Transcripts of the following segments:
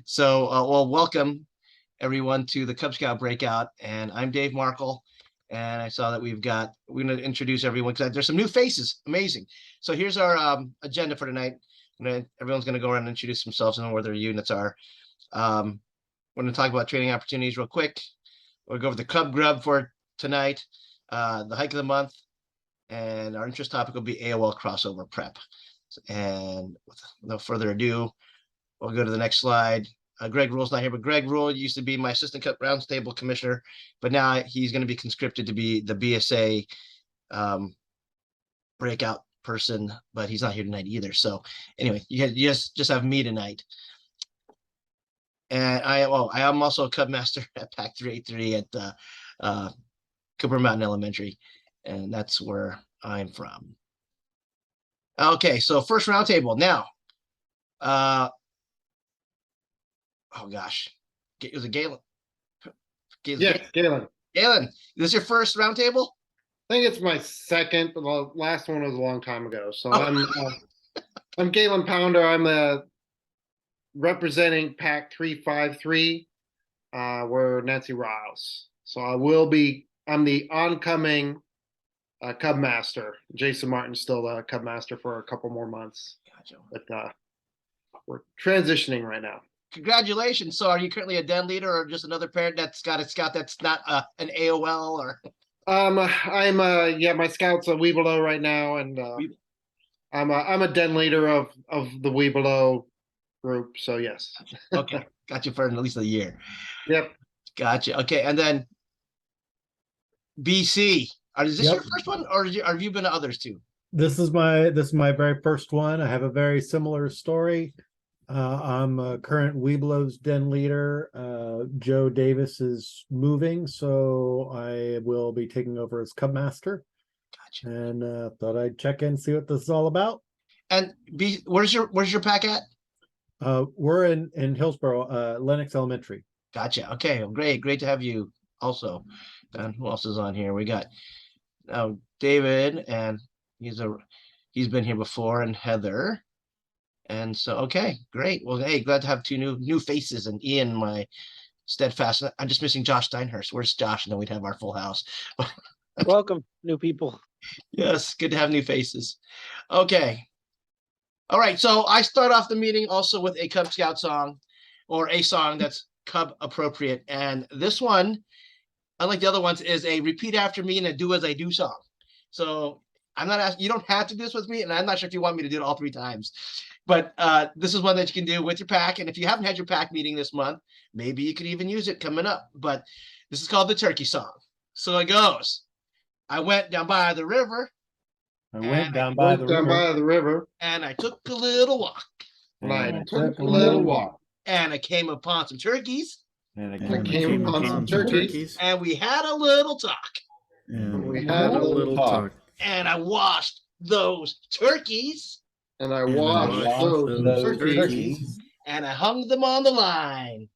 So, well, welcome everyone to the Cub Scout breakout. And I'm Dave Markle. And I saw that we're going to introduce everyone because there's some new faces. Amazing. So here's our agenda for tonight. Everyone's going to go around and introduce themselves and where their units are. We're going to talk about training opportunities real quick. We'll go over the Cub Grub for tonight, the hike of the month, and our interest topic will be AOL crossover prep. And without further ado, we'll go to the next slide. Greg Rule's not here, but Greg Rule used to be my assistant roundtable commissioner, but now he's going to be conscripted to be the BSA breakout person, but he's not here tonight either. So anyway, you just have me tonight. And I am also a Cub Master at Pack 383 at Cooper Mountain Elementary, and that's where I'm from. Okay, so first roundtable now. Oh gosh, was it Galen? Yeah, Galen. Galen, is this your first roundtable? I think it's my second, but the last one was a long time ago. So I'm Galen Pounder. I'm representing Pack 353. We're Nancy Riles. So I'm the oncoming Cub Master. Jason Martin's still the Cub Master for a couple more months. Gotcha. But we're transitioning right now. Congratulations. So are you currently a den leader or just another parent that's got a scout that's not an AOL or? My scout's a Webelo right now, and I'm a den leader of the Webelo group. So yes. Okay, got you for at least a year. Yep. Gotcha. Okay, and then BC. Is this your first one, or have you been to others too? This is my very first one. I have a very similar story. I'm a current Webelos den leader. Joe Davis is moving, so I will be taking over as Cub Master. Gotcha. And thought I'd check in, see what this is all about. And where's your pack at? We're in Hillsboro, Lenox Elementary. Gotcha. Okay, well, great to have you also. And who else is on here? We got David, and he's been here before, and Heather. And so, okay, great. Well, hey, glad to have two new faces, and Ian, my steadfast. I'm just missing Josh Steinhurst. Where's Josh? And then we'd have our full house. Welcome, new people. Yes, good to have new faces. Okay. All right. So I start off the meeting also with a Cub Scout song, or a song that's Cub appropriate. And this one, unlike the other ones, is a repeat after me and a do as I do song. So I'm not asking, you don't have to do this with me, and I'm not sure if you want me to do it all 3 times. But this is one that you can do with your pack. And if you haven't had your pack meeting this month, maybe you could even use it coming up. But this is called the Turkey Song. So it goes. I went down by the river. And I took a little walk. And I took a little walk. And I came upon some turkeys. And I came upon some turkeys. And we had a little talk. And we had a little talk. And I washed those turkeys. And I washed those turkeys. And I hung them on the line.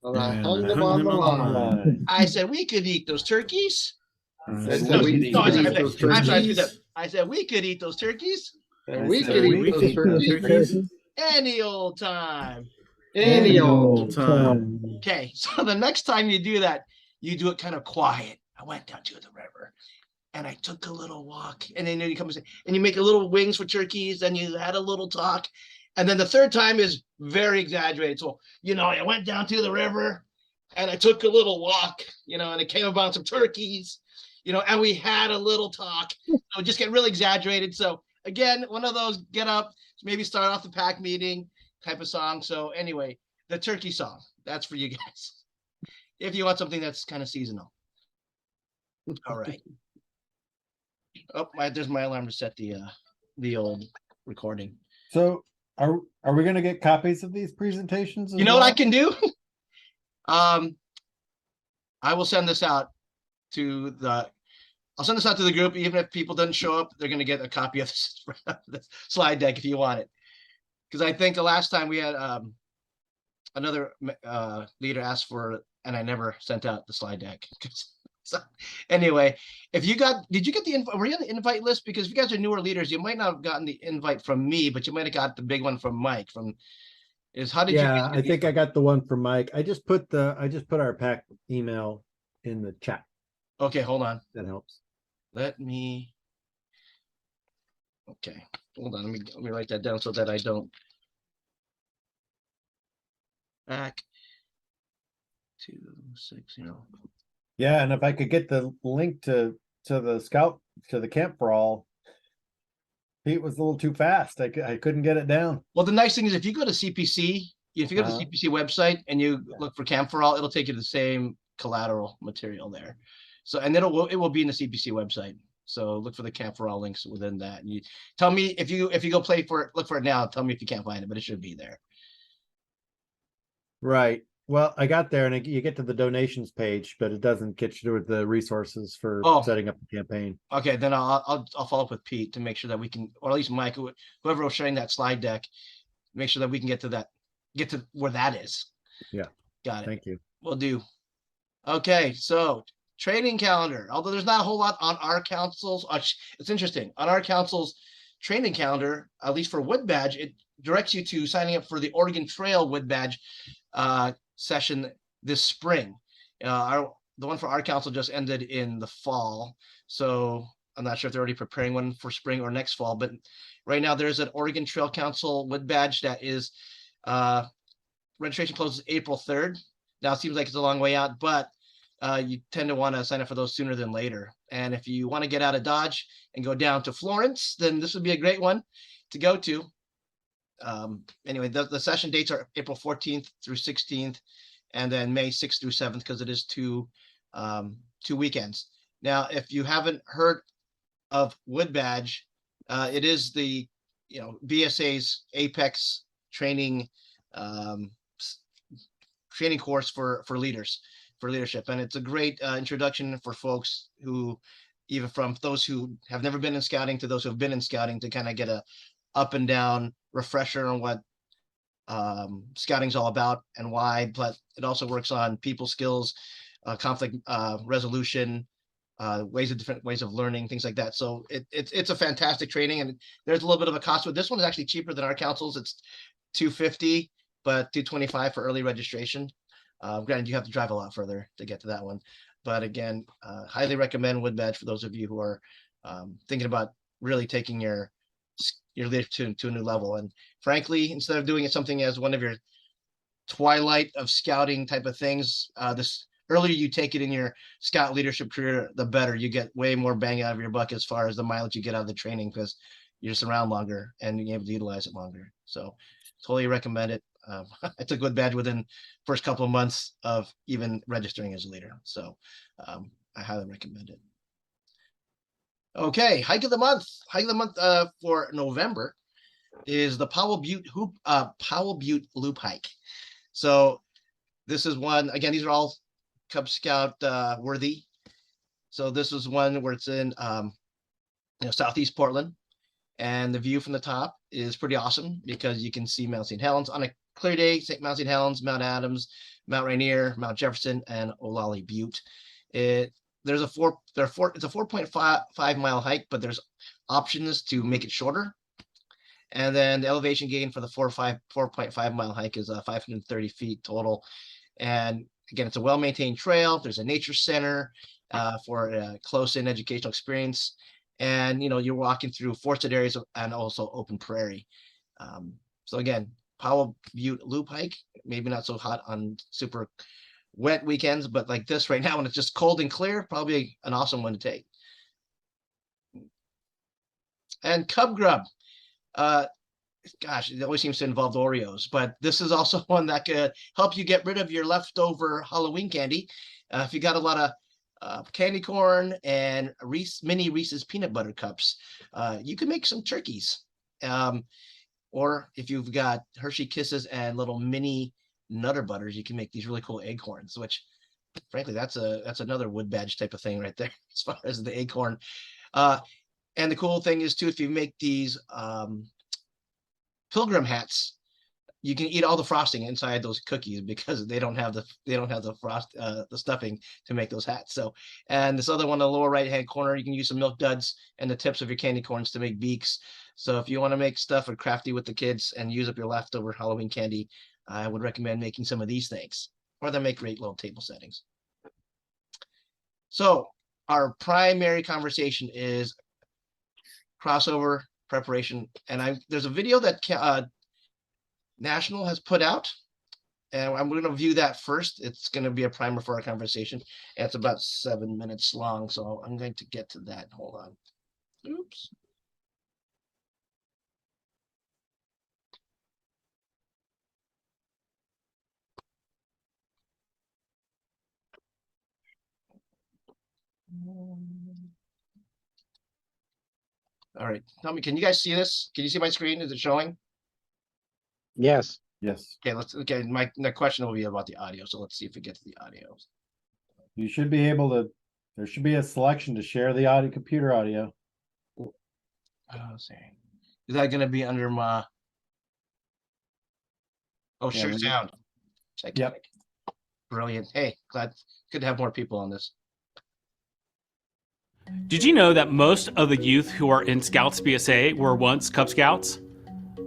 I said we could eat those turkeys. I said we could eat those turkeys. And we could eat those turkeys. Any old time. Any old time. Okay, so the next time you do that, you do it kind of quiet. I went down to the river. And I took a little walk, and then you come and you make a little wings for turkeys, and you had a little talk. And then the third time is very exaggerated. So, I went down to the river and I took a little walk, and it came about some turkeys, and we had a little talk. So just get really exaggerated. So again, one of those get up, maybe start off the pack meeting type of song. So anyway, the turkey song, that's for you guys. If you want something that's kind of seasonal. All right. Oh, there's my alarm to set the old recording. So are we going to get copies of these presentations? You know what I can do? I will send this out to the group. Even if people don't show up, they're going to get a copy of the slide deck if you want it. Because I think the last time we had another leader asked for it, and I never sent out the slide deck. So anyway, did you get the invite? Were you on the invite list? Because if you guys are newer leaders, you might not have gotten the invite from me, but you might have got the big one from Mike. is how did you Yeah, get I the- think I got the one from Mike. I just put our pack email in the chat. Okay, hold on. That helps. Let me. Okay, hold on. Let me write that down so that I don't. Back 260. Yeah, and if I could get the link to the camp for all, Pete was a little too fast. I couldn't get it down. Well, the nice thing is if you go to CPC, if you go to the CPC website and you look for Camp for All, it'll take you to the same collateral material there. So, and it will be in the CPC website. So look for the Camp for All links within that. And you tell me if you go play for it, look for it now. Tell me if you can't find it, but it should be there. Right. Well, I got there and you get to the donations page, but it doesn't get you to the resources for setting up the campaign. Okay, then I'll follow up with Pete to make sure that we can, or at least Mike, whoever was sharing that slide deck, make sure that we can get to where that is. Yeah. Got it. Thank you. Will do. Okay, so training calendar. Although there's not a whole lot on our council's, it's interesting. On our council's training calendar, at least for Wood Badge, it directs you to signing up for the Oregon Trail Wood Badge session this spring. The one for our council just ended in the fall, so I'm not sure if they're already preparing one for spring or next fall. But right now, there's an Oregon Trail Council Wood Badge that is registration closes April 3rd. Now it seems like it's a long way out, but you tend to want to sign up for those sooner than later. And if you want to get out of Dodge and go down to Florence, then this would be a great one to go to. Anyway, the session dates are April 14th through 16th, and then May 6th through 7th, because it is two weekends. Now, if you haven't heard of Wood Badge, it is the BSA's Apex training training course for leadership, and it's a great introduction for folks who, even from those who have never been in scouting to those who have been in scouting, to kind of get a up and down refresher on what scouting is all about and why. But it also works on people skills, conflict resolution, different ways of learning, things like that. So it's a fantastic training, and there's a little bit of a cost with this one. Is actually cheaper than our councils. It's $250, but $225 for early registration. Granted, you have to drive a lot further to get to that one, but again, highly recommend Wood Badge for those of you who are thinking about really taking your leadership to a new level. And frankly, instead of doing it something as one of your twilight of scouting type of things, this earlier you take it in your scout leadership career, the better. You get way more bang out of your buck as far as the mileage you get out of the training, because you're just around longer and you're able to utilize it longer. So totally recommend it. I took Wood Badge within first couple of months of even registering as a leader. So I highly recommend it. Okay, hike of the month. Hike of the month for November is the Powell Butte Loop hike. So this is one, again, these are all Cub Scout worthy. So this is one where it's in Southeast Portland, and the view from the top is pretty awesome because you can see Mount St. Helens on a clear day. Mount St. Helens, Mount Adams, Mount Rainier, Mount Jefferson, and Olalley Butte. It's a 4.5 mile hike, but there's options to make it shorter. And then the elevation gain for the 4.5 mile hike is 530 feet total. And again, it's a well-maintained trail. There's a nature center for a close-in educational experience. And, you're walking through forested areas and also open prairie. So again, Powell Butte Loop hike, maybe not so hot on super wet weekends, but like this right now when it's just cold and clear, probably an awesome one to take. And Cub Grub, gosh, it always seems to involve Oreos, but this is also one that could help you get rid of your leftover Halloween candy. If you got a lot of candy corn and mini Reese's peanut butter cups, you can make some turkeys. Or if you've got Hershey Kisses and little mini Nutter Butters, you can make these really cool acorns, which frankly, that's another Wood Badge type of thing right there as far as the acorn. And the cool thing is too, if you make these pilgrim hats, you can eat all the frosting inside those cookies because they don't have the the stuffing to make those hats. So, and this other one in the lower right hand corner, you can use some milk duds and the tips of your candy corns to make beaks. So if you want to make stuff or crafty with the kids and use up your leftover Halloween candy, I would recommend making some of these things, or they make great little table settings. So our primary conversation is crossover preparation, and there's a video that National has put out, and I'm going to view that first. It's going to be a primer for our conversation, and it's about 7 minutes long, so I'm going to get to that. Hold on. Oops. All right, tell me, can you guys see this? Can you see my screen? Is it showing? Yes. Yes, Okay, my question will be about the audio, so let's see if it gets the audio. you should be able to, there should be a selection to share the audio, computer audio. Sorry. Is that going to be under my? Oh, Yeah, sure, when you- sound. Check. Brilliant. Hey, good to have more people on this. Did you know that most of the youth who are in Scouts BSA were once Cub Scouts?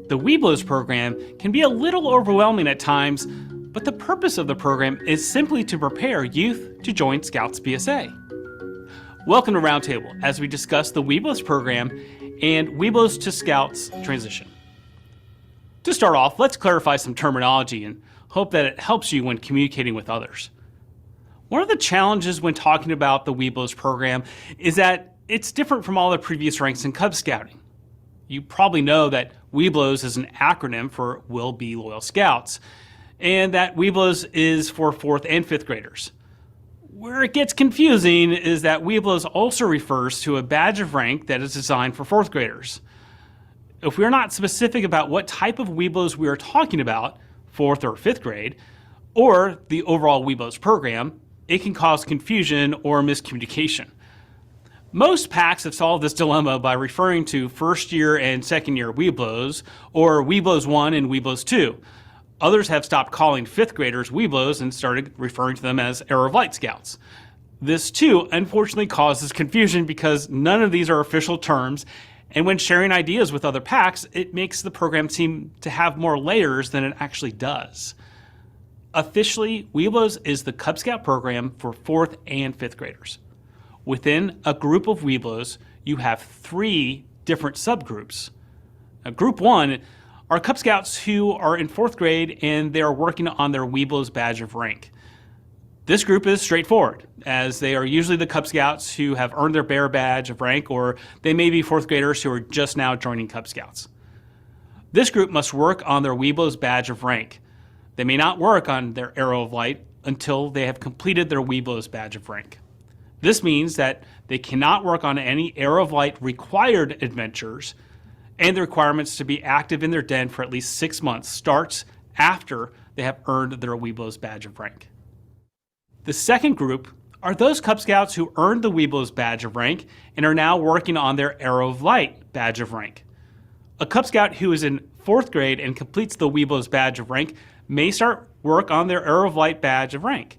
The Webelos program can be a little overwhelming at times, but the purpose of the program is simply to prepare youth to join Scouts BSA. Welcome to Roundtable as we discuss the Webelos program and Webelos to Scouts transition. To start off, let's clarify some terminology and hope that it helps you when communicating with others. One of the challenges when talking about the Webelos program is that it's different from all the previous ranks in Cub Scouting. You probably know that Webelos is an acronym for Will Be Loyal Scouts, and that Webelos is for 4th and 5th graders. Where it gets confusing is that Webelos also refers to a badge of rank that is designed for 4th graders. If we're not specific about what type of Webelos we are talking about, 4th or 5th grade, or the overall Webelos program, it can cause confusion or miscommunication. Most packs have solved this dilemma by referring to first year and second year Webelos, or Webelos 1 and Webelos 2. Others have stopped calling 5th graders Webelos and started referring to them as Arrow of Light Scouts. This too, unfortunately, causes confusion because none of these are official terms, and when sharing ideas with other packs, it makes the program seem to have more layers than it actually does. Officially, Webelos is the Cub Scout program for 4th and 5th graders. Within a group of Webelos, you have 3 different subgroups. Now, group 1 are Cub Scouts who are in 4th grade and they are working on their Webelos badge of rank. This group is straightforward, as they are usually the Cub Scouts who have earned their bear badge of rank, or they may be 4th graders who are just now joining Cub Scouts. This group must work on their Webelos badge of rank. They may not work on their Arrow of Light until they have completed their Webelos badge of rank. This means that they cannot work on any Arrow of Light required adventures, and the requirements to be active in their den for at least 6 months starts after they have earned their Webelos badge of rank. The second group are those Cub Scouts who earned the Webelos badge of rank and are now working on their Arrow of Light badge of rank. A Cub Scout who is in 4th grade and completes the Webelos badge of rank may start work on their Arrow of Light badge of rank.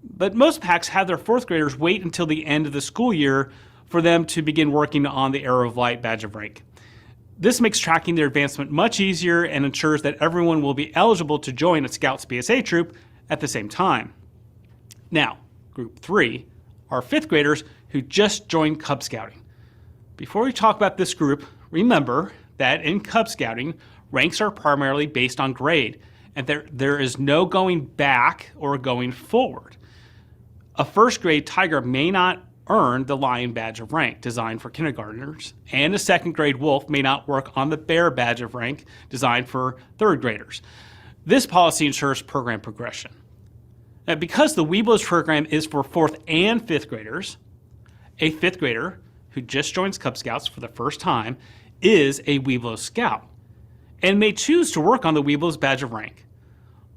But most packs have their 4th graders wait until the end of the school year for them to begin working on the Arrow of Light badge of rank. This makes tracking their advancement much easier and ensures that everyone will be eligible to join a Scouts BSA troop at the same time. Now, group 3 are 5th graders who just joined Cub Scouting. Before we talk about this group, remember that in Cub Scouting, ranks are primarily based on grade, and there is no going back or going forward. A 1st grade Tiger may not earn the Lion badge of rank designed for kindergartners, and a 2nd grade Wolf may not work on the Bear badge of rank designed for 3rd graders. This policy ensures program progression. Now, because the Webelos program is for 4th and 5th graders, a 5th grader who just joins Cub Scouts for the first time is a Webelos Scout and may choose to work on the Webelos badge of rank,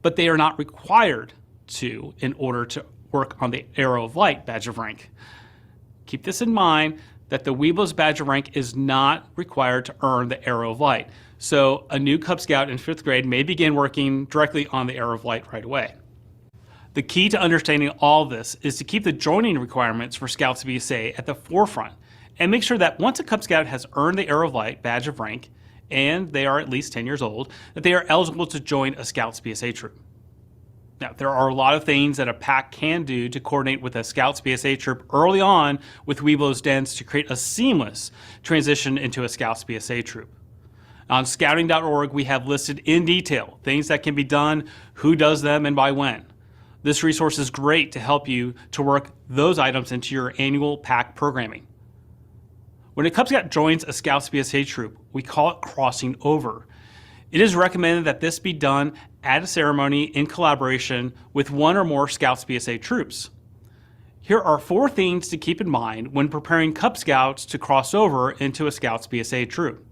but they are not required to in order to work on the Arrow of Light badge of rank. Keep this in mind that the Webelos badge of rank is not required to earn the Arrow of Light, so a new Cub Scout in 5th grade may begin working directly on the Arrow of Light right away. The key to understanding all this is to keep the joining requirements for Scouts BSA at the forefront and make sure that once a Cub Scout has earned the Arrow of Light badge of rank, and they are at least 10 years old, that they are eligible to join a Scouts BSA troop. Now, there are a lot of things that a pack can do to coordinate with a Scouts BSA troop early on with Webelos dens to create a seamless transition into a Scouts BSA troop. On scouting.org, we have listed in detail things that can be done, who does them, and by when. This resource is great to help you to work those items into your annual pack programming. When a Cub Scout joins a Scouts BSA troop, we call it crossing over. It is recommended that this be done at a ceremony in collaboration with one or more Scouts BSA troops. Here are 4 things to keep in mind when preparing Cub Scouts to cross over into a Scouts BSA troop.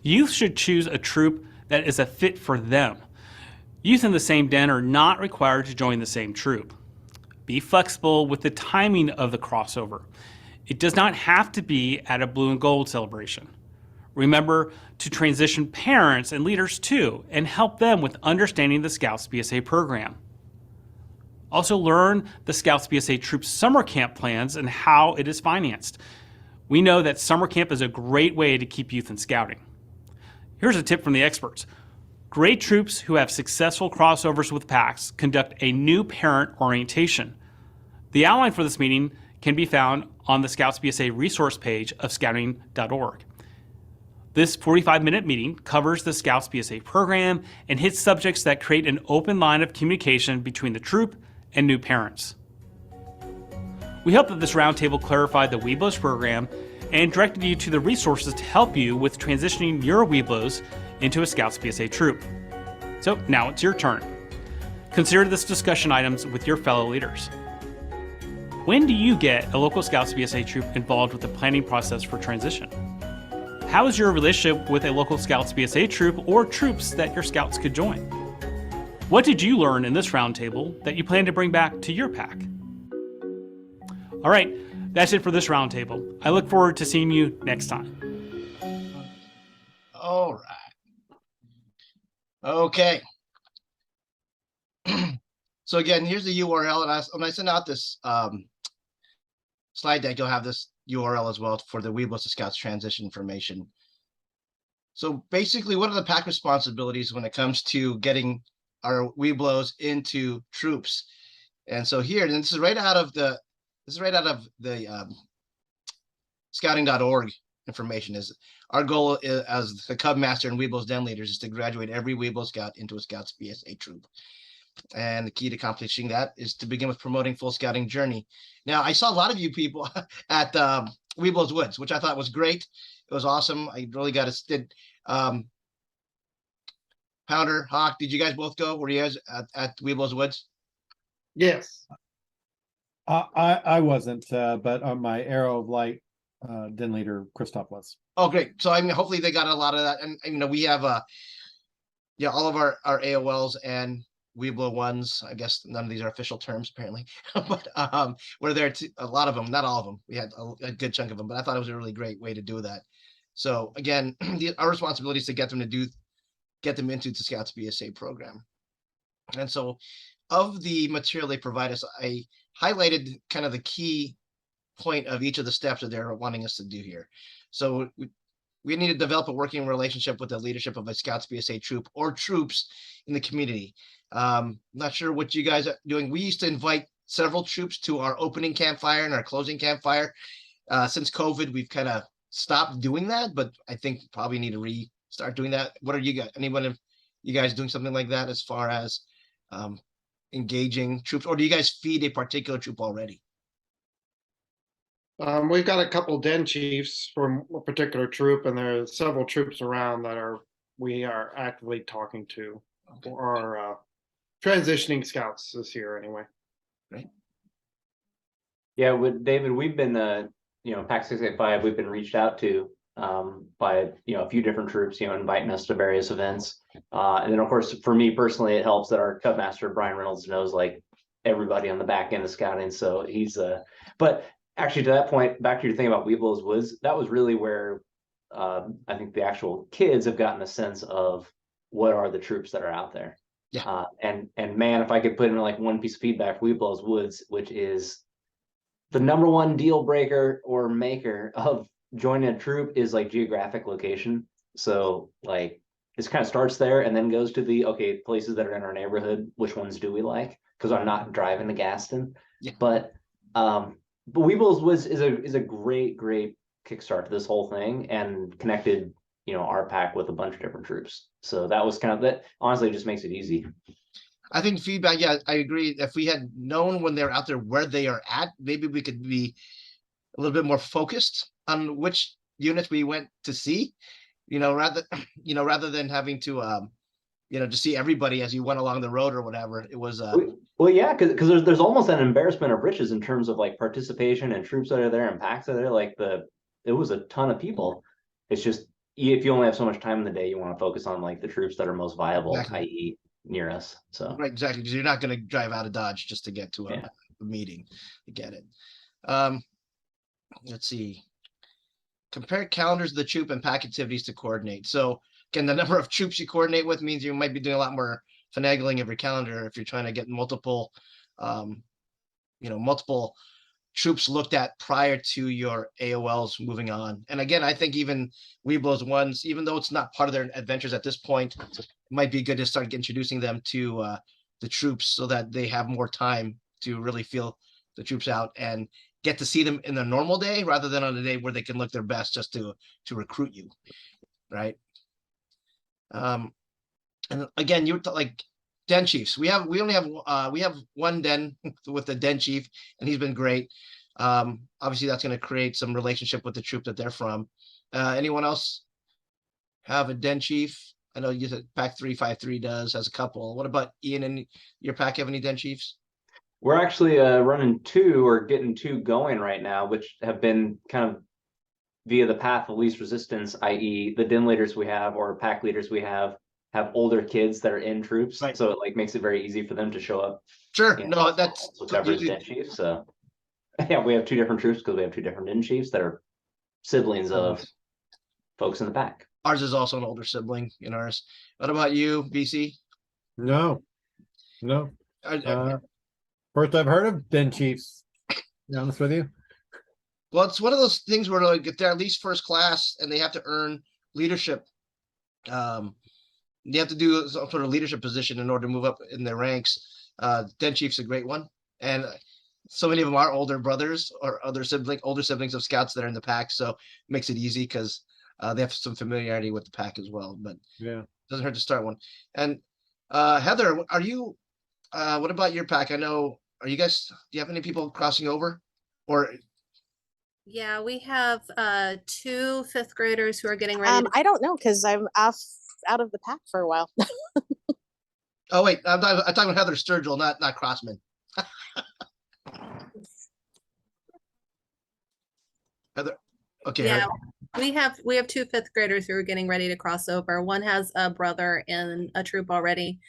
Youth should choose a troop that is a fit for them. Youth in the same den are not required to join the same troop. Be flexible with the timing of the crossover. It does not have to be at a blue and gold celebration. Remember to transition parents and leaders too, and help them with understanding the Scouts BSA program. Also learn the Scouts BSA troop summer camp plans and how it is financed. We know that summer camp is a great way to keep youth in scouting. Here's a tip from the experts. Great troops who have successful crossovers with packs conduct a new parent orientation. The outline for this meeting can be found on the Scouts BSA resource page of scouting.org. This 45-minute meeting covers the Scouts BSA program and hits subjects that create an open line of communication between the troop and new parents. We hope that this roundtable clarified the Webelos program and directed you to the resources to help you with transitioning your Webelos into a Scouts BSA troop. So now it's your turn. Consider this discussion items with your fellow leaders. When do you get a local Scouts BSA troop involved with the planning process for transition? How is your relationship with a local Scouts BSA troop or troops that your Scouts could join? What did you learn in this roundtable that you plan to bring back to your pack? All right, that's it for this roundtable. I look forward to seeing you next time. All right. Okay. So again, here's the URL, and when I send out this slide deck, you'll have this URL as well for the Webelos to Scouts transition information. So basically, what are the pack responsibilities when it comes to getting our Webelos into troops? And so here, and this is right out of the scouting.org information. Is our goal is, as the Cub Master and Webelos Den leaders, is to graduate every Webelos Scout into a Scouts BSA troop. And the key to accomplishing that is to begin with promoting full scouting journey. Now, I saw a lot of you people at Webelos Woods, which I thought was great. It was awesome. I really got to Pounder, Hawk, did you guys both go? Were you guys at Webelos Woods? Yes. I wasn't, but my Arrow of Light den leader Christoph was. Oh, great. So I mean, hopefully they got a lot of that. And you know, we have all of our AOLs and Weeblo ones. I guess none of these are official terms apparently, but we're there to a lot of them, not all of them. We had a good chunk of them, but I thought it was a really great way to do that. So again, our responsibility is to get them into the Scouts BSA program. And so of the material they provide us, I highlighted kind of the key point of each of the steps that they're wanting us to do here. So we need to develop a working relationship with the leadership of a Scouts BSA troop or troops in the community. Not sure what you guys are doing. We used to invite several troops to our opening campfire and our closing campfire. Since COVID, we've kind of stopped doing that, but I think probably need to restart doing that. What are you guys, anyone of you guys doing something like that as far as engaging troops, or do you guys feed a particular troop already? We've got a couple den chiefs from a particular troop, and there are several troops around that we are actively talking to for our transitioning scouts this year anyway. Right. Yeah, with David, we've been Pack 685, we've been reached out to by a few different troops, inviting us to various events. And then of course, for me personally, it helps that our Cub Master Brian Reynolds knows like everybody on the back end of scouting. So he's but actually, to that point, back to your thing about Webelos Woods, that was really where I think the actual kids have gotten a sense of what are the troops that are out there. Yeah. And man, if I could put in like one piece of feedback, Webelos Woods, which is the number one deal breaker or maker of joining a troop is like geographic location. So like this kind of starts there and then goes to the okay places that are in our neighborhood. Which ones do we like? Because I'm not driving to Gaston. Yeah. But Weebles is a great kickstart to this whole thing and connected our pack with a bunch of different troops. So that was kind of that. Honestly, it just makes it easy. I think feedback. Yeah, I agree. If we had known when they're out there where they are at, maybe we could be a little bit more focused on which units we went to see. Rather than having to to see everybody as you went along the road or whatever. It was Well, yeah, because there's almost an embarrassment of riches in terms of like participation and troops that are there and packs that are there. Like it was a ton of people. It's just if you only have so much time in the day, you want to focus on like the troops that are most viable, Exactly. i.e., near us. So right, exactly, because you're not going to drive out of Dodge just to get to a Yeah. meeting to get it. Let's see. Compare calendars of the troop and pack activities to coordinate. So again, the number of troops you coordinate with means you might be doing a lot more finagling of your calendar if you're trying to get multiple troops looked at prior to your AOLs moving on. And again, I think even Webelos ones, even though it's not part of their adventures at this point, it might be good to start introducing them to the troops so that they have more time to really feel the troops out and get to see them in the normal day rather than on a day where they can look their best just to recruit you, right? And again, you like den chiefs. We only have one den with the den chief, and he's been great. Obviously, that's going to create some relationship with the troop that they're from. Anyone else have a den chief? I know you said pack 353 has a couple. What about Ian and your pack? Have any den chiefs? we're actually running two or getting two going right now, which have been kind of via the path of least resistance, i.e., the den leaders we have or pack leaders we have older kids that are in troops, Right. so it like makes it very easy for them to show up. Sure. Yeah, No, that's whichever is den chief. So yeah, we have two different troops because we have two different den chiefs that are siblings of folks in the pack. Ours is also an older sibling in ours. What about you, BC? No. First I've heard of den chiefs. To be honest with you. Well, it's one of those things where like if they're at least first class and they have to earn leadership, you have to do some sort of leadership position in order to move up in their ranks. Den chief's a great one, and so many of them are older brothers or older siblings of scouts that are in the pack, so it makes it easy because they have some familiarity with the pack as well. But Yeah. doesn't hurt to start one. And Heather, are you? What about your pack? I know. Are you guys? Do you have any people crossing over, or? Yeah, we have 2 5th graders who are getting ready. I don't know because I'm out of the pack for a while. Oh wait, I'm talking about Heather Sturgill, not Crossman. Heather, okay. Yeah, Heather. we have 2 5th graders who are getting ready to cross over. One has a brother in a troop already.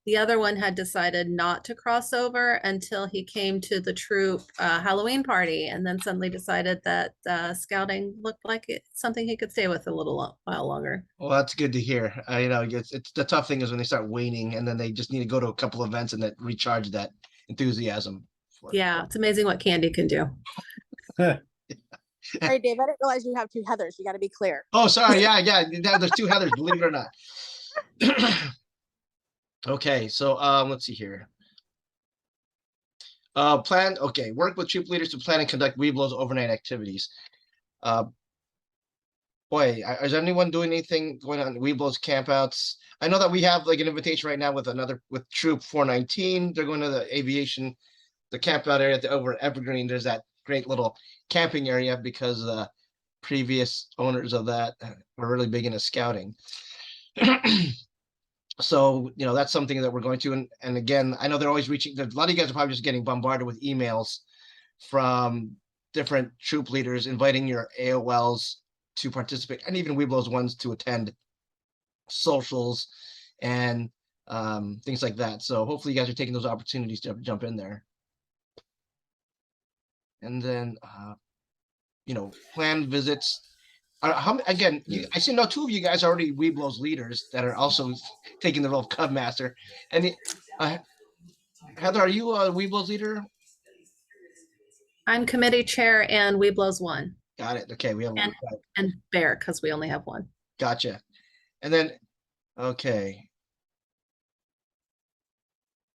The other one had decided not to cross over until he came to the troop Halloween party, and then suddenly decided that scouting looked like something he could stay with a little while longer. Well, that's good to hear. It's the tough thing is when they start waning, and then they just need to go to a couple events and that recharge that enthusiasm. Yeah, it's amazing what candy can do. Sorry, Dave, I didn't realize you have 2 Heathers. You got to be clear. Oh, sorry. Yeah. There's 2 Heathers, believe it or not. Okay, so let's see here. Work with troop leaders to plan and conduct Webelos overnight activities. Boy, is anyone doing anything going on Webelos campouts? I know that we have like an invitation right now with troop 419. They're going to the aviation, the campout area over at Evergreen. There's that great little camping area because the previous owners of that were really big into scouting. So, that's something that we're going to. And again, I know they're always reaching. A lot of you guys are probably just getting bombarded with emails from different troop leaders inviting your AOLs to participate, and even Webelos ones to attend socials and things like that. So hopefully you guys are taking those opportunities to jump in there. And then, plan visits. Again, I see 2 of you guys are already Webelos leaders that are also taking the role of Cub Master. And Heather, are you a Webelos leader? I'm committee chair and Webelos 1 Got it. Okay, we have one. And- and Bear because we only have one. Gotcha. And then, okay.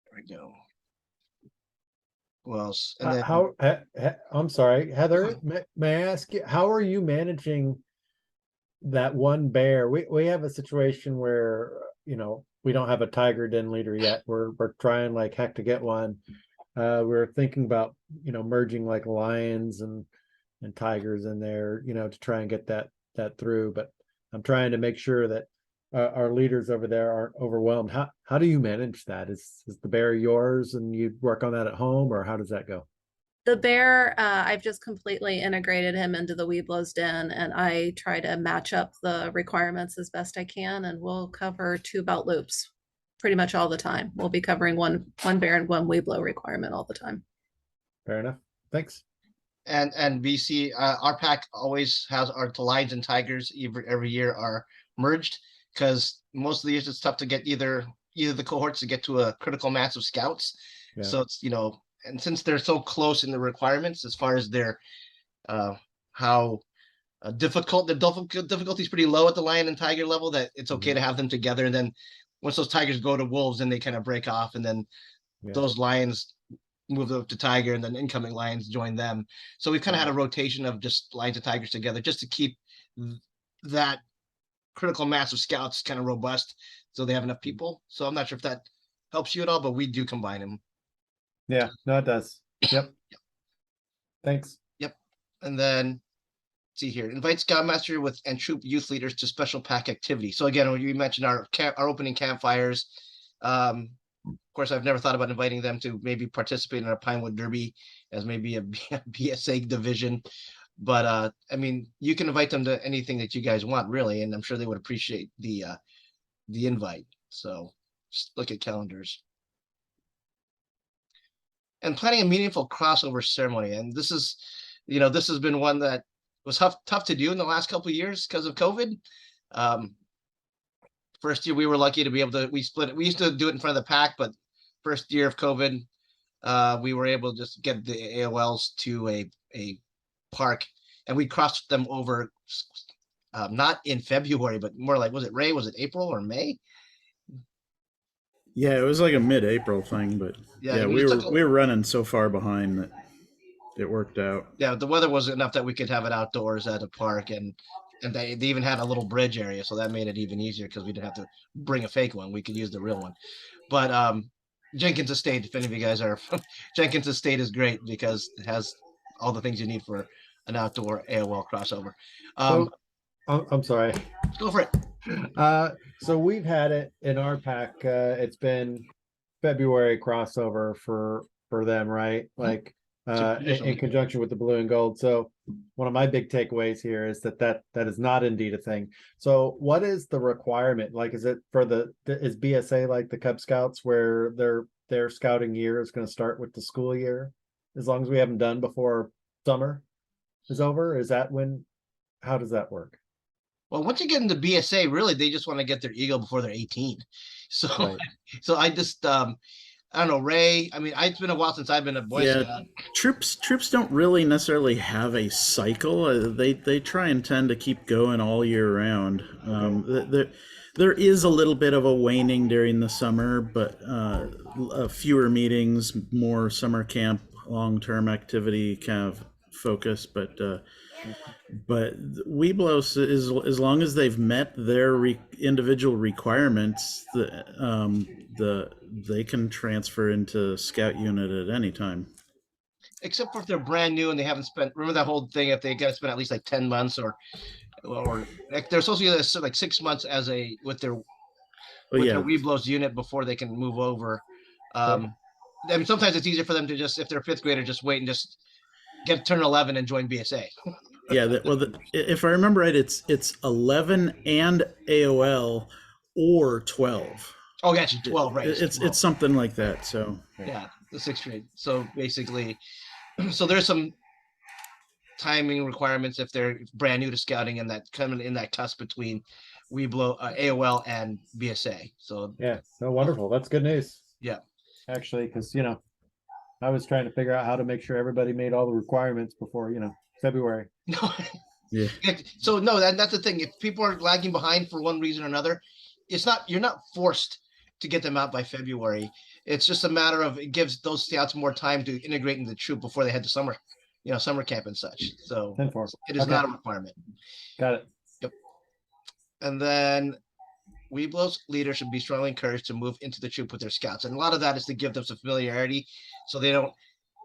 There we go. Who else? And then I'm sorry, Heather, may I ask you, how are you managing that one bear? We have a situation where, we don't have a tiger den leader yet. We're trying like heck to get one. We're thinking about, merging like lions and tigers in there, to try and get that through. But I'm trying to make sure that our leaders over there aren't overwhelmed. How do you manage that? Is the bear yours and you work on that at home, or how does that go? The bear, I've just completely integrated him into the Webelos den, and I try to match up the requirements as best I can, and we'll cover 2 belt loops pretty much all the time. We'll be covering one bear and 1 Webelo requirement all the time. Fair enough. Thanks. and BC, our pack always has our lions and tigers every year are merged, because most of the years it's tough to get either the cohorts to get to a critical mass of scouts. Yeah. So it's, and since they're so close in the requirements as far as their how difficult, the difficulty is pretty low at the lion and tiger level, that it's okay to have them together. And then once those tigers go to wolves, then they kind of break off, and then those lions move up to tiger, and then incoming lions join them. So we've kind of had a rotation of just lions and tigers together, just to keep that critical mass of scouts kind of robust, so they have enough people. So I'm not sure if that helps you at all, but we do combine them. Yeah, no, it does. Yep. Thanks. And then see here, invite Scoutmaster and troop youth leaders to special pack activity. So again, when you mentioned our opening campfires, of course, I've never thought about inviting them to maybe participate in a Pinewood Derby as maybe a BSA division. But I mean, you can invite them to anything that you guys want, really, and I'm sure they would appreciate the invite. So just look at calendars. And planning a meaningful crossover ceremony. And this is, this has been one that was tough to do in the last couple of years because of COVID. First year we were lucky to be able to, we split it. We used to do it in front of the pack, but first year of COVID, we were able to just get the AOLs to a park, and we crossed them over, not in February, but more like, was it April or May? Yeah, it was like a mid-April thing, but yeah, we were running so far behind that it worked out. Yeah, the weather was enough that we could have it outdoors at a park, and they even had a little bridge area, so that made it even easier because we didn't have to bring a fake one. We could use the real one. But Jenkins Estate, if any of you guys are, Jenkins Estate is great because it has all the things you need for an outdoor AOL crossover. I'm sorry. Go for it. So we've had it in our pack. It's been February crossover for them, right? Like in conjunction with the blue and gold. So one of my big takeaways here is that is not indeed a thing. So what is the requirement? Like, is it is BSA like the Cub Scouts, where their scouting year is going to start with the school year, as long as we haven't done before summer is over? Is that how does that work? Well, once you get into BSA, really, they just want to get their eagle before they're 18. So, Right. So I just, I don't know, Ray. I mean, it's been a while since I've been a Boy Scout. Troops don't really necessarily have a cycle. They try and tend to keep going all year round. There is a little bit of a waning during the summer, but fewer meetings, more summer camp, long-term activity kind of focus. But Webelos is, as long as they've met their individual requirements, they can transfer into Scout unit at any time. Except for if they're brand new and they haven't spent. Remember that whole thing? If they got to spend at least like 10 months, or like they're supposed to be like 6 months with their Webelos unit before they can move over. I mean, sometimes it's easier for them to just, if they're a fifth grader, just wait and just turn 11 and join BSA. Yeah, if I remember right, it's 11 and AOL or 12. Oh, gotcha, 12, right? It's something like that. So yeah, the sixth grade. So basically, so there's some timing requirements if they're brand new to scouting, and that coming in that cusp between AOL and BSA. So yeah, so wonderful. That's good news. Yeah, actually, because I was trying to figure out how to make sure everybody made all the requirements before, February. No. Yeah. So no, that's the thing. If people are lagging behind for one reason or another, you're not forced to get them out by February. It's just a matter of it gives those scouts more time to integrate into the troop before they head to summer camp and such. So 10-4. it is Okay. not a requirement. Got it. And then Webelos leaders should be strongly encouraged to move into the troop with their scouts. And a lot of that is to give them some familiarity so they don't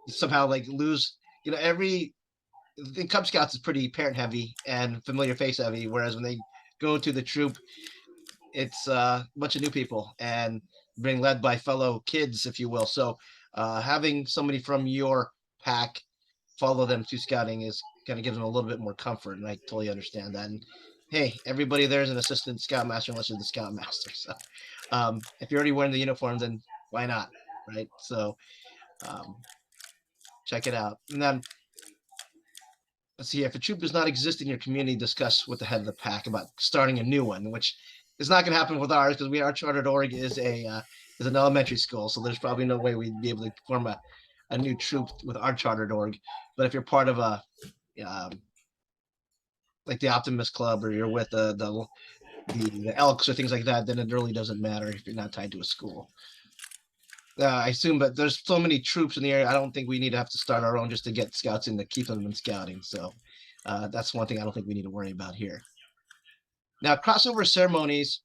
somehow like lose, the Cub Scouts is pretty parent heavy and familiar face heavy. Whereas when they go to the troop, it's a bunch of new people and being led by fellow kids, if you will. So having somebody from your pack follow them to scouting is going to give them a little bit more comfort. And I totally understand that. And hey, everybody there's an assistant scoutmaster unless you're the scoutmaster. So if you're already wearing the uniform, then why not? Right. So check it out. And then let's see, if a troop does not exist in your community, discuss with the head of the pack about starting a new one, which is not going to happen with ours because our chartered org is an elementary school. So there's probably no way we'd be able to form a new troop with our chartered org. But if you're part of a like the Optimist Club, or you're with the Elks or things like that, then it really doesn't matter if you're not tied to a school. I assume, but there's so many troops in the area. I don't think we need to have to start our own just to get scouts in to keep them in scouting. So that's one thing I don't think we need to worry about here. Now, crossover ceremonies.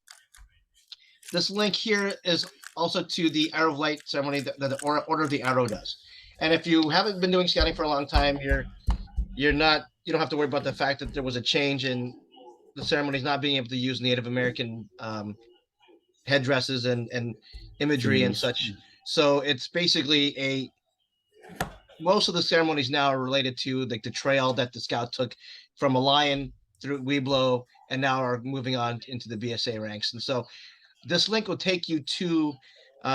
This link here is also to the Arrow of Light ceremony that the Order of the Arrow does. And if you haven't been doing scouting for a long time, you don't have to worry about the fact that there was a change in the ceremonies not being able to use Native American headdresses and imagery and such. So it's basically most of the ceremonies now are related to like the trail that the scout took from a lion through Webelo and now are moving on into the BSA ranks. And so this link will take you to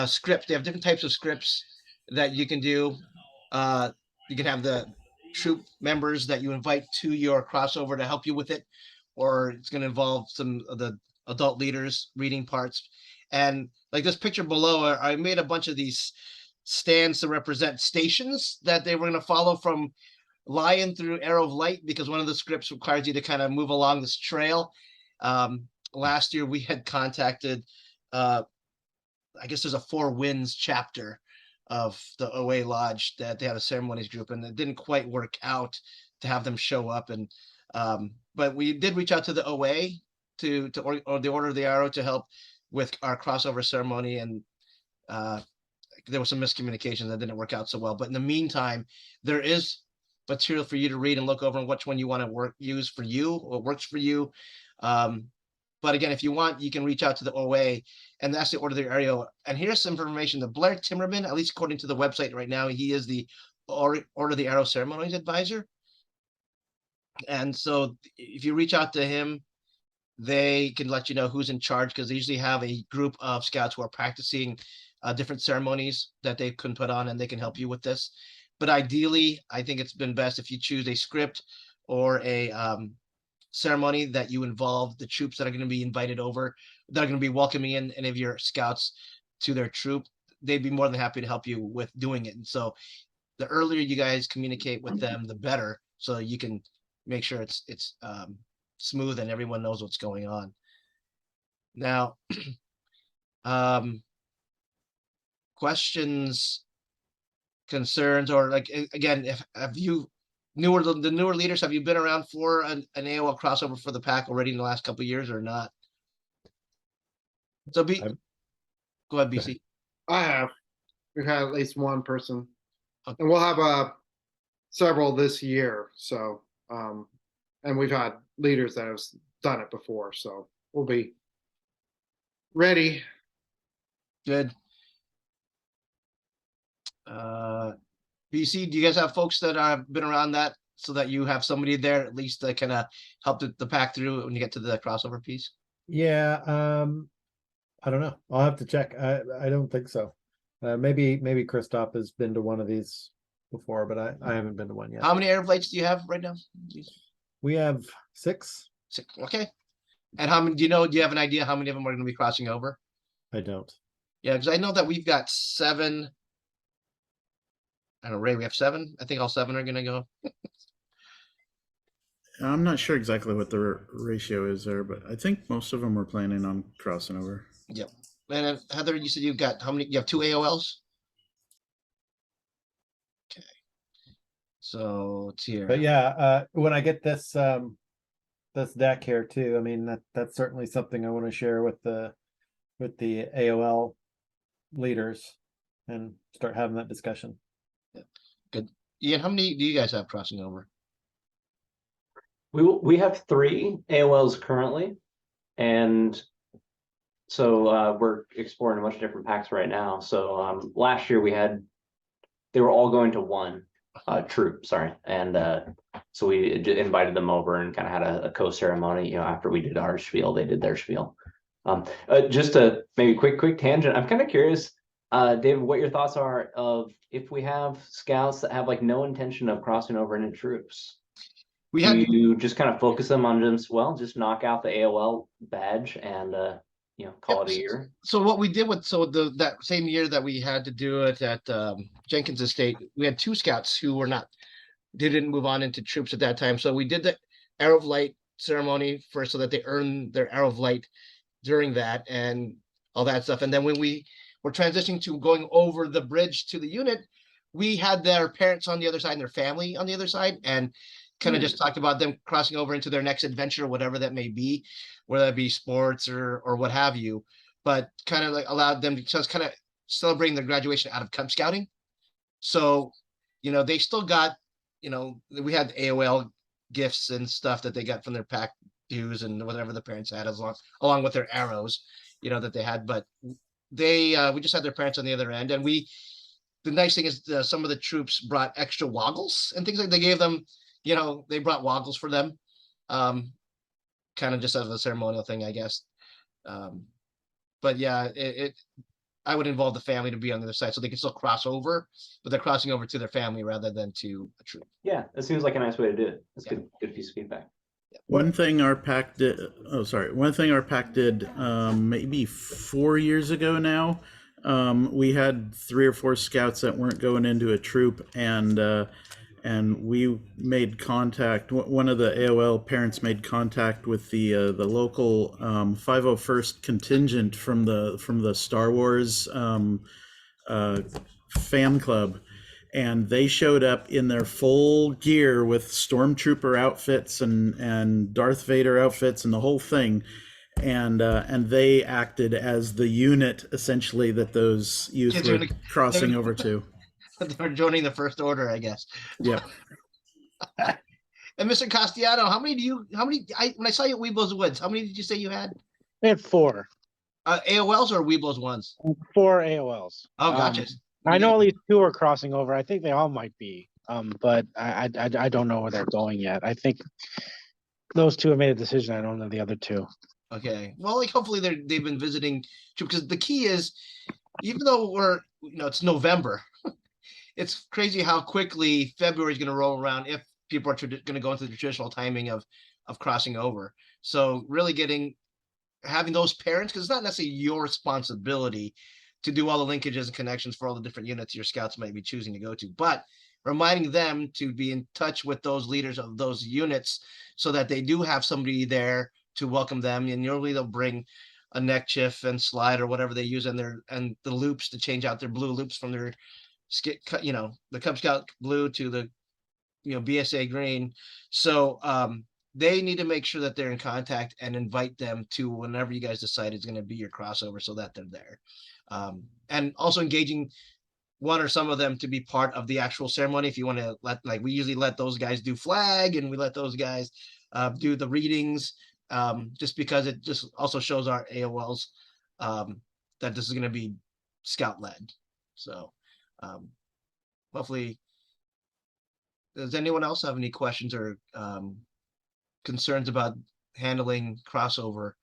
scripts. They have different types of scripts that you can do. You can have the troop members that you invite to your crossover to help you with it, or it's going to involve some of the adult leaders reading parts. And like this picture below, I made a bunch of these stands to represent stations that they were going to follow from Lion through Arrow of Light, because one of the scripts requires you to kind of move along this trail. Last year we had contacted, I guess there's a Four Winds chapter of the OA Lodge that they had a ceremonies group, and it didn't quite work out to have them show up. And but we did reach out to the OA or the Order of the Arrow to help with our crossover ceremony, and there was some miscommunication that didn't work out so well. But in the meantime, there is material for you to read and look over and which one you want to use for you, what works for you. But again, if you want, you can reach out to the OA, and that's the Order of the Arrow. And here's some information. The Blair Timmerman, at least according to the website right now, he is the Order of the Arrow Ceremonies Advisor. And so if you reach out to him, they can let you know who's in charge, because they usually have a group of scouts who are practicing different ceremonies that they can put on, and they can help you with this. But ideally, I think it's been best if you choose a script or a ceremony that you involve the troops that are going to be invited over, that are going to be welcoming in any of your scouts to their troop. They'd be more than happy to help you with doing it. And so the earlier you guys communicate with them, the better, so you can make sure it's smooth and everyone knows what's going on. Now, questions, concerns, or like, again, the newer leaders, have you been around for an AOL crossover for the pack already in the last couple of years or not? So go ahead, BC. I have. We've had at least one person, Okay. and we'll have several this year. So, and we've had leaders that have done it before, so we'll be ready. Good. BC, do you guys have folks that have been around that, so that you have somebody there at least that kind of help the pack through when you get to the crossover piece? Yeah, I don't know. I'll have to check. I don't think so. Maybe Christoph has been to one of these before, but I haven't been to one yet. How many air flights do you have right now? We have 6. 6. Okay. And how many, do you have an idea how many of them are going to be crossing over? I don't. Yeah, because I know that we've got 7 I don't know, Ray, we have 7. I think all 7 are gonna go. I'm not sure exactly what the ratio is there, but I think most of them were planning on crossing over. Yep. And then Heather, you said you've got how many? You have 2 AOLs. Okay. So it's here. But yeah, when I get this deck here too, I mean that's certainly something I want to share with the AOL leaders and start having that discussion. Good. Ian, how many do you guys have crossing over? We have 3 AOLs currently, and so we're exploring a bunch of different packs right now. So last year they were all going to 1 troop, sorry, and so we invited them over and kind of had a co-ceremony. After we did our spiel, they did their spiel. Just a maybe quick tangent. I'm kind of curious, David, what your thoughts are of if we have scouts that have like no intention of crossing over into troops. Do you just kind of focus them on just knock out the AOL badge and call it a year? So what we did that same year that we had to do it at Jenkins Estate, we had 2 scouts who didn't move on into troops at that time. So we did the Arrow of Light ceremony first so that they earned their Arrow of Light during that and all that stuff. And then when we were transitioning to going over the bridge to the unit, we had their parents on the other side and their family on the other side, and kind of just talked about them crossing over into their next adventure, whatever that may be, whether that be sports or what have you, but kind of like allowed them to just kind of celebrating their graduation out of Cub Scouting. So, they still got, we had AOL gifts and stuff that they got from their pack dues and whatever the parents had along with their arrows, that they had, but we just had their parents on the other end. And the nice thing is some of the troops brought extra woggles and things like they gave them, they brought woggles for them, kind of just as a ceremonial thing, I guess. But yeah, I would involve the family to be on the other side so they can still cross over, but they're crossing over to their family rather than to a troop. Yeah, it seems like a nice way to do it. That's good piece of feedback. One thing our pack did, maybe 4 years ago now, we had 3 or 4 scouts that weren't going into a troop, and we made contact. One of the AOL parents made contact with the local 501st contingent from the Star Wars fan club, and they showed up in their full gear with stormtrooper outfits and Darth Vader outfits and the whole thing, and they acted as the unit essentially that those youth were crossing over to. They're joining the First Order, I guess. Yep. And Mr. Castellano, when I saw you at Webelos Woods, how many did you say you had? I had 4. AOLs or Webelos ones? 4 AOLs. Oh, gotcha. I know at least 2 are crossing over. I think they all might be. But I don't know where they're going yet. I think those 2 have made a decision. I don't know the other 2. Okay. Well, hopefully they've been visiting, because the key is, even though it's November, it's crazy how quickly February is going to roll around if people are going to go into the traditional timing of crossing over. So really having those parents, because it's not necessarily your responsibility to do all the linkages and connections for all the different units your scouts might be choosing to go to, but reminding them to be in touch with those leaders of those units so that they do have somebody there to welcome them. And usually they'll bring a neck chiff and slide or whatever they use and the loops to change out their blue loops from their the Cub Scout blue to the BSA green. So they need to make sure that they're in contact and invite them to whenever you guys decide it's going to be your crossover so that they're there. And also engaging one or some of them to be part of the actual ceremony. If you want to we usually let those guys do flag and we let those guys do the readings, just because it just also shows our AOLs that this is going to be scout led. So hopefully, does anyone else have any questions or concerns about handling crossover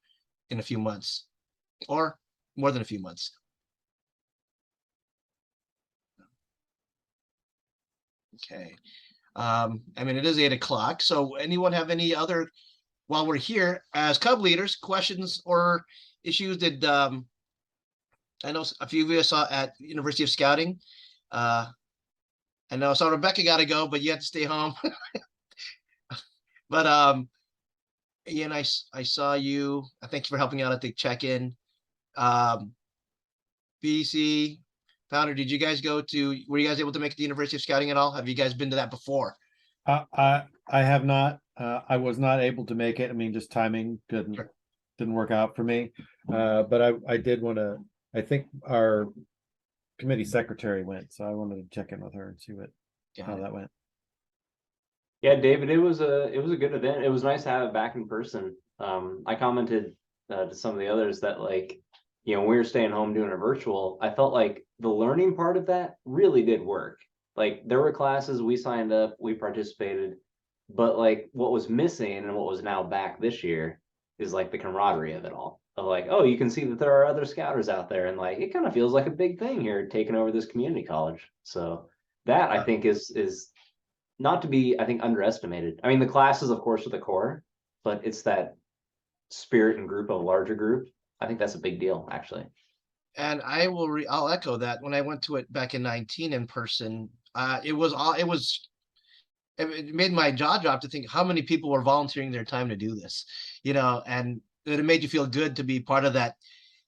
in a few months or more than a few months? Okay. I mean, it is 8 o'clock. So anyone have any other, while we're here as Cub leaders, questions or issues that I know a few of you saw at University of Scouting, I know. So Rebecca got to go, but you have to stay home. But Ian, I saw you. Thank you for helping out at the check-in. BC Founder, did you guys were you guys able to make it to the University of Scouting at all? Have you guys been to that before? I have not. I was not able to make it. I mean, just timing didn't work out for me. But I did want to. I think our committee secretary went, so I wanted to check in with her and see how that went. Yeah, David, it was a good event. It was nice to have it back in person. I commented to some of the others that, like, you know, when we were staying home doing a virtual, I felt like the learning part of that really did work. Like, there were classes, we signed up, we participated, but like what was missing and what was now back this year is like the camaraderie of it all. Of like, oh, you can see that there are other scouters out there, and like it kind of feels like a big thing here taking over this community college. So that I think is not to be, I think, underestimated. I mean, the classes, of course, are the core, but it's that spirit and group of a larger group. I think that's a big deal, actually. And I'll echo that. When I went to it back in 19 in person, it made my jaw drop to think how many people were volunteering their time to do this, and it made you feel good to be part of that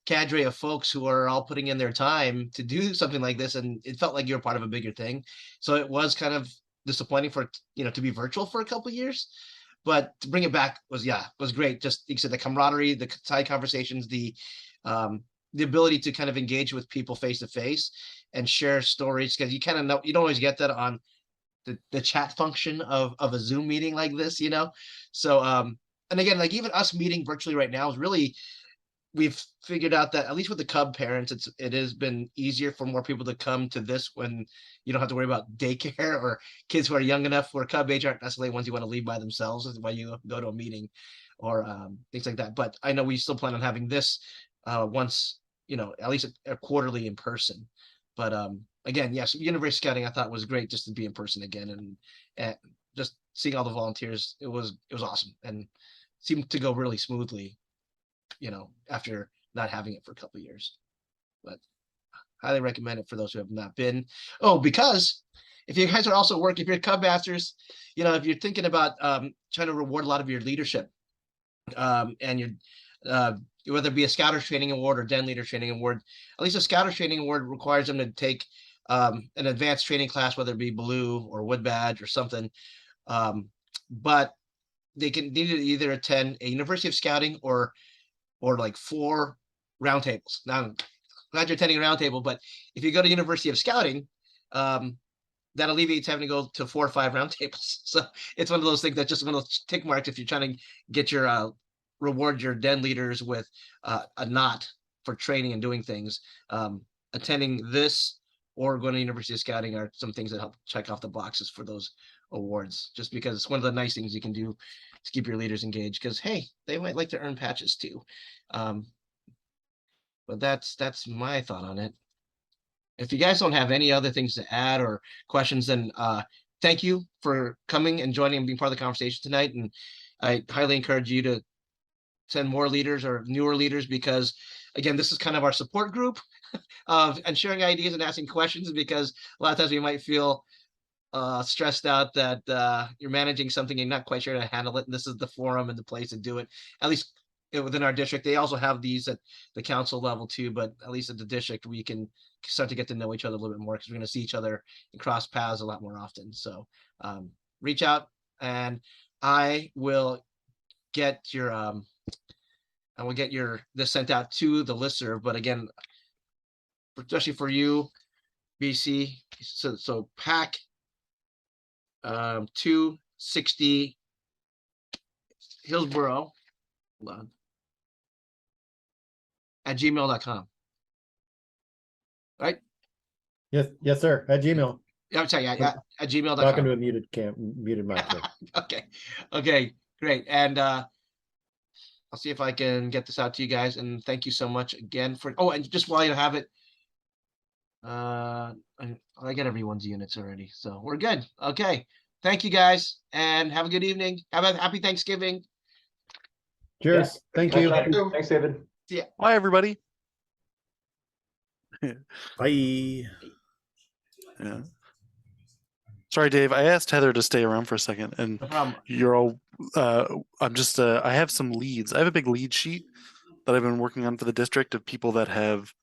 cadre of folks who are all putting in their time to do something like this. And it felt like you were part of a bigger thing. So it was kind of disappointing to be virtual for a couple of years, but to bring it back was great. Just, you said, the camaraderie, the side conversations, the ability to kind of engage with people face to face and share stories, because you kind of know, you don't always get that on the chat function of a Zoom meeting like this, So, and again, like even us meeting virtually right now is really, we've figured out that at least with the Cub parents, it has been easier for more people to come to this when you don't have to worry about daycare or kids who are young enough where Cub age aren't necessarily ones you want to leave by themselves while you go to a meeting or things like that. But I know we still plan on having this once, at least a quarterly in person. But again, yes, University Scouting I thought was great just to be in person again, and just seeing all the volunteers, it was awesome and seemed to go really smoothly, after not having it for a couple of years. But highly recommend it for those who have not been. Oh, because if you guys are also working, if you're Cub Masters, if you're thinking about trying to reward a lot of your leadership, and you're whether it be a Scouters Training Award or Den Leader Training Award, at least a Scouters Training Award requires them to take an advanced training class, whether it be Blue or Wood Badge or something. But they can either attend a University of Scouting or like 4 roundtables. Now, I'm glad you're attending a roundtable, but if you go to University of Scouting, that alleviates having to go to 4 or 5 roundtables. So it's one of those things that's just one of those tick marks if you're trying to get your reward your den leaders with a knot for training and doing things. Attending this or going to University of Scouting are some things that help check off the boxes for those awards, just because it's one of the nice things you can do to keep your leaders engaged, because hey, they might like to earn patches too. But that's my thought on it. If you guys don't have any other things to add or questions, then thank you for coming and joining and being part of the conversation tonight. And I highly encourage you to send more leaders or newer leaders, because again, this is kind of our support group and sharing ideas and asking questions, because a lot of times we might feel stressed out that you're managing something and not quite sure how to handle it. And this is the forum and the place to do it. At least within our district, they also have these at the council level too, but at least at the district, we can start to get to know each other a little bit more, because we're going to see each other and cross paths a lot more often. So reach out, and I will get this sent out to the listserv. But again, especially for you, BC, so pack 260 Hillsborough, hold on, at gmail.com. Right? Yes, sir. At Gmail. Yeah, I'm sorry, at gmail.com. Talking to a muted mic. Okay, great. And I'll see if I can get this out to you guys. And thank you so much again for. Oh, and just while you have it, I got everyone's units already, so we're good. Okay, thank you guys, and have a good evening. Have a happy Thanksgiving. Cheers. Yeah. Thank you. Thanks, David. See ya. Bye, everybody. Bye. Yeah. Sorry, Dave. I asked Heather to stay around for a second, and No problem. you're all. I'm just. I have some leads. I have a big lead sheet that I've been working on for the district of people that have